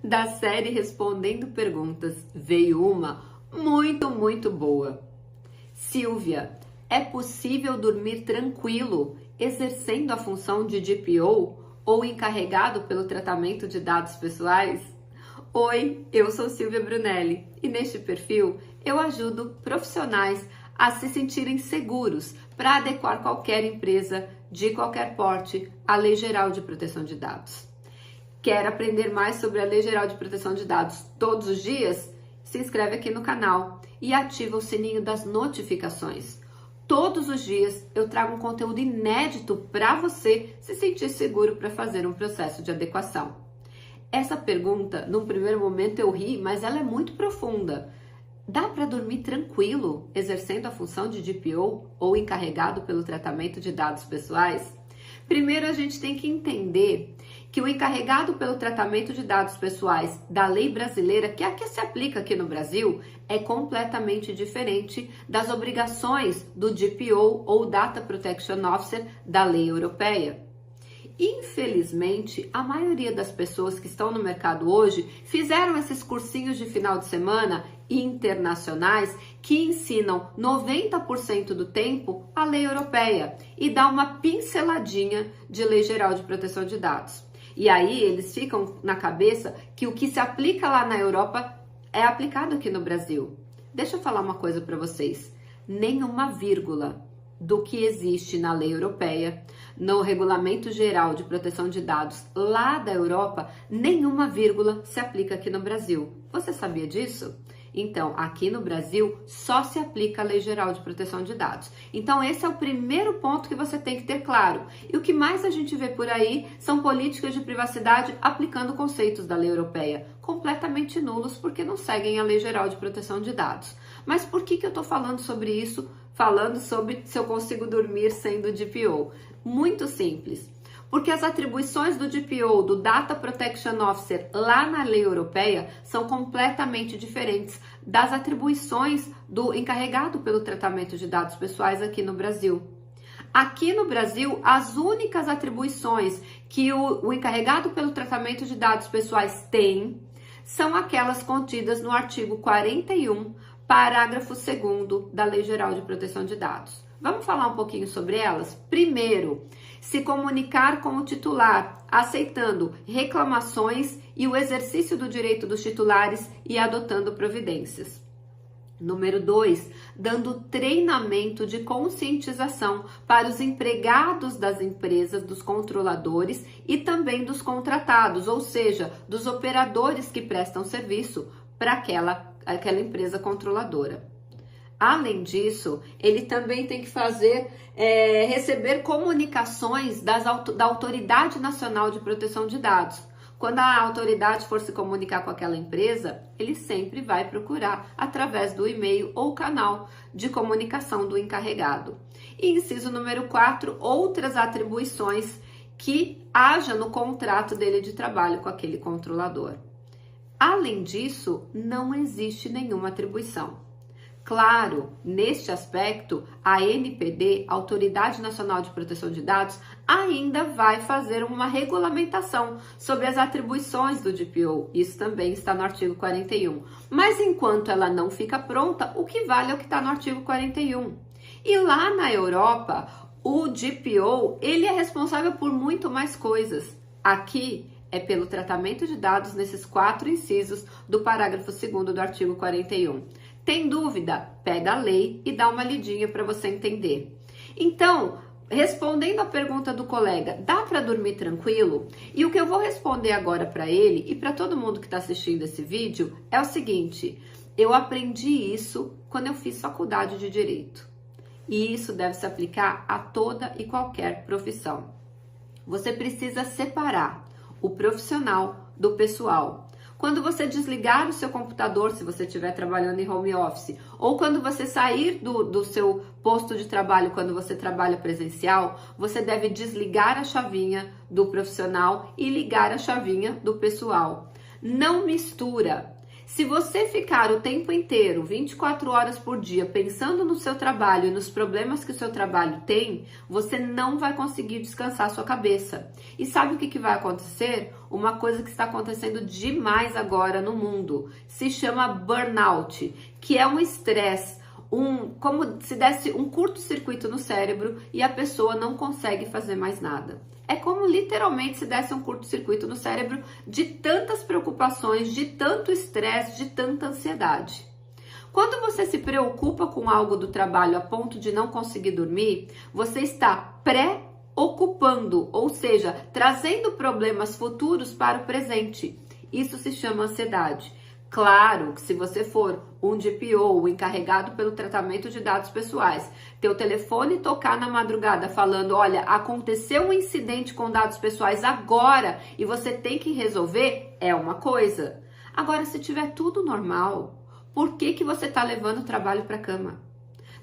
Da série Respondendo Perguntas, veio uma muito boa. Silvia, é possível dormir tranquilo exercendo a função de DPO ou encarregado pelo tratamento de dados pessoais? Oi, eu sou Silvia Brunelli e neste perfil eu ajudo profissionais a se sentirem seguros para adequar qualquer empresa de qualquer porte à Lei Geral de Proteção de Dados. Quer aprender mais sobre a Lei Geral de Proteção de Dados todos os dias? Se inscreve aqui no canal e ativa o sininho das notificações. Todos os dias eu trago um conteúdo inédito para você se sentir seguro para fazer um processo de adequação. Essa pergunta, num primeiro momento eu ri, mas ela é muito profunda. Dá para dormir tranquilo exercendo a função de DPO ou encarregado pelo tratamento de dados pessoais? Primeiro a gente tem que entender que o encarregado pelo tratamento de dados pessoais da lei brasileira, que é a que se aplica aqui no Brasil, é completamente diferente das obrigações do DPO ou Data Protection Officer da lei europeia. Infelizmente, a maioria das pessoas que estão no mercado hoje fizeram esses cursinhos de final de semana internacionais que ensinam 90% do tempo a lei europeia e dá uma pinceladinha de Lei Geral de Proteção de Dados. E aí eles ficam na cabeça que o que se aplica lá na Europa é aplicado aqui no Brasil. Deixa eu falar uma coisa para vocês. Nenhuma vírgula do que existe na lei europeia, no Regulamento Geral de Proteção de Dados lá da Europa, nenhuma vírgula se aplica aqui no Brasil. Você sabia disso? Então, aqui no Brasil, só se aplica a Lei Geral de Proteção de Dados. Então, esse é o primeiro ponto que você tem que ter claro. E o que mais a gente vê por aí são políticas de privacidade aplicando conceitos da lei europeia, completamente nulos porque não seguem a Lei Geral de Proteção de Dados. Mas por que eu estou falando sobre isso? Falando sobre se eu consigo dormir sendo DPO. Muito simples. Porque as atribuições do DPO, do Data Protection Officer, lá na lei europeia, são completamente diferentes das atribuições do encarregado pelo tratamento de dados pessoais aqui no Brasil. Aqui no Brasil, as únicas atribuições que o encarregado pelo tratamento de dados pessoais tem são aquelas contidas no artigo 41, parágrafo 2º da Lei Geral de Proteção de Dados. Vamos falar um pouquinho sobre elas? Primeiro, se comunicar com o titular, aceitando reclamações e o exercício do direito dos titulares e adotando providências. Número 2, dando treinamento de conscientização para os empregados das empresas, dos controladores e também dos contratados, ou seja, dos operadores que prestam serviço para aquela empresa controladora. Além disso, ele também tem que receber comunicações da Autoridade Nacional de Proteção de Dados. Quando a autoridade for se comunicar com aquela empresa, ele sempre vai procurar através do e-mail ou canal de comunicação do encarregado. E inciso número 4, outras atribuições que haja no contrato dele de trabalho com aquele controlador. Além disso, não existe nenhuma atribuição. Claro, neste aspecto, a ANPD, Autoridade Nacional de Proteção de Dados, ainda vai fazer uma regulamentação sobre as atribuições do DPO. Isso também está no artigo 41. Mas enquanto ela não fica pronta, o que vale é o que está no artigo 41. E lá na Europa, o DPO, ele é responsável por muito mais coisas. Aqui é pelo tratamento de dados nesses 4 incisos do parágrafo 2º do artigo 41. Tem dúvida? Pega a lei e dá uma lidinha para você entender. Então, respondendo a pergunta do colega, dá para dormir tranquilo? E o que eu vou responder agora para ele e para todo mundo que está assistindo esse vídeo é o seguinte: eu aprendi isso quando eu fiz faculdade de Direito. E isso deve se aplicar a toda e qualquer profissão. Você precisa separar o profissional do pessoal. Quando você desligar o seu computador, se você estiver trabalhando em home office, ou quando você sair do seu posto de trabalho, quando você trabalha presencial, você deve desligar a chavinha do profissional e ligar a chavinha do pessoal. Não mistura. Se você ficar o tempo inteiro, 24 horas por dia, pensando no seu trabalho e nos problemas que o seu trabalho tem, você não vai conseguir descansar a sua cabeça. E sabe o que vai acontecer? Uma coisa que está acontecendo demais agora no mundo. Se chama burnout, que é um estresse, como se desse um curto-circuito no cérebro e a pessoa não consegue fazer mais nada. É como literalmente se desse um curto-circuito no cérebro de tantas preocupações, de tanto estresse, de tanta ansiedade. Quando você se preocupa com algo do trabalho a ponto de não conseguir dormir, você está preocupando, ou seja, trazendo problemas futuros para o presente. Isso se chama ansiedade. Claro que se você for um DPO, o encarregado pelo tratamento de dados pessoais, teu telefone tocar na madrugada falando, olha, aconteceu um incidente com dados pessoais agora e você tem que resolver, é uma coisa. Agora, se tiver tudo normal, por que você está levando o trabalho para a cama?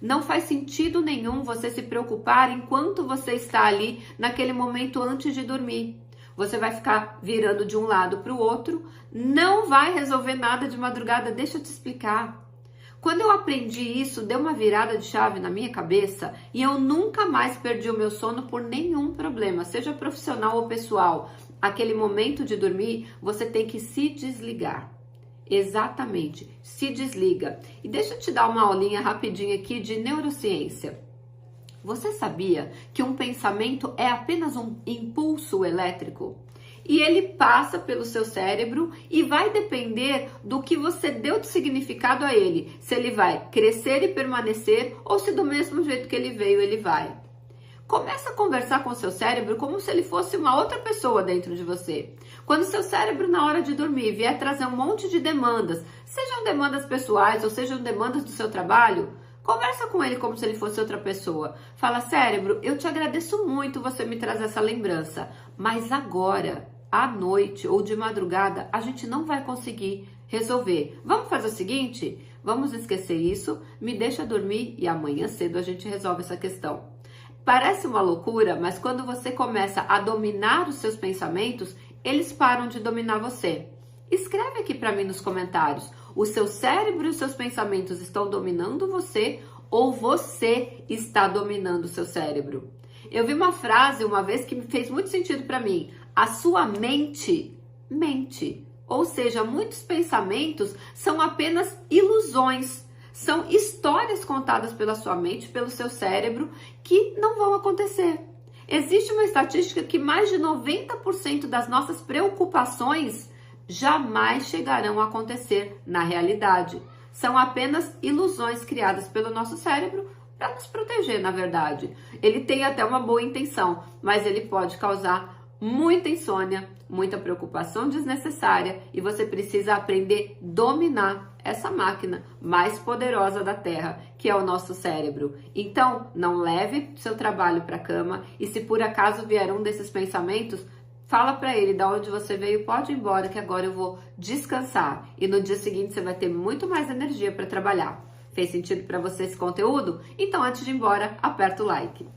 Não faz sentido nenhum você se preocupar enquanto você está ali naquele momento antes de dormir. Você vai ficar virando de um lado para o outro, não vai resolver nada de madrugada. Deixa eu te explicar. Quando eu aprendi isso, deu uma virada de chave na minha cabeça e eu nunca mais perdi o meu sono por nenhum problema, seja profissional ou pessoal. Aquele momento de dormir, você tem que se desligar. Exatamente, se desliga. E deixa eu te dar uma aulinha rapidinha aqui de neurociência. Você sabia que um pensamento é apenas um impulso elétrico? E ele passa pelo seu cérebro e vai depender do que você deu de significado a ele. Se ele vai crescer e permanecer ou se do mesmo jeito que ele veio, ele vai. Começa a conversar com o seu cérebro como se ele fosse uma outra pessoa dentro de você. Quando o seu cérebro, na hora de dormir, vier trazer um monte de demandas, sejam demandas pessoais ou sejam demandas do seu trabalho, conversa com ele como se ele fosse outra pessoa. Fala, cérebro, eu te agradeço muito você me trazer essa lembrança, mas agora, à noite ou de madrugada, a gente não vai conseguir resolver. Vamos fazer o seguinte? Vamos esquecer isso, me deixa dormir e amanhã cedo a gente resolve essa questão. Parece uma loucura, mas quando você começa a dominar os seus pensamentos, eles param de dominar você. Escreve aqui para mim nos comentários. O seu cérebro e os seus pensamentos estão dominando você ou você está dominando o seu cérebro? Eu vi uma frase uma vez que fez muito sentido para mim. A sua mente mente. Ou seja, muitos pensamentos são apenas ilusões. São histórias contadas pela sua mente, pelo seu cérebro, que não vão acontecer. Existe uma estatística que mais de 90% das nossas preocupações jamais chegarão a acontecer na realidade. São apenas ilusões criadas pelo nosso cérebro para nos proteger, na verdade. Ele tem até uma boa intenção, mas ele pode causar muita insônia, muita preocupação desnecessária e você precisa aprender a dominar essa máquina mais poderosa da Terra, que é o nosso cérebro. Então, não leve seu trabalho para a cama e se por acaso vier um desses pensamentos, fala para ele de onde você veio, pode ir embora que agora eu vou descansar. E no dia seguinte você vai ter muito mais energia para trabalhar. Fez sentido para você esse conteúdo? Então, antes de ir embora, aperta o like.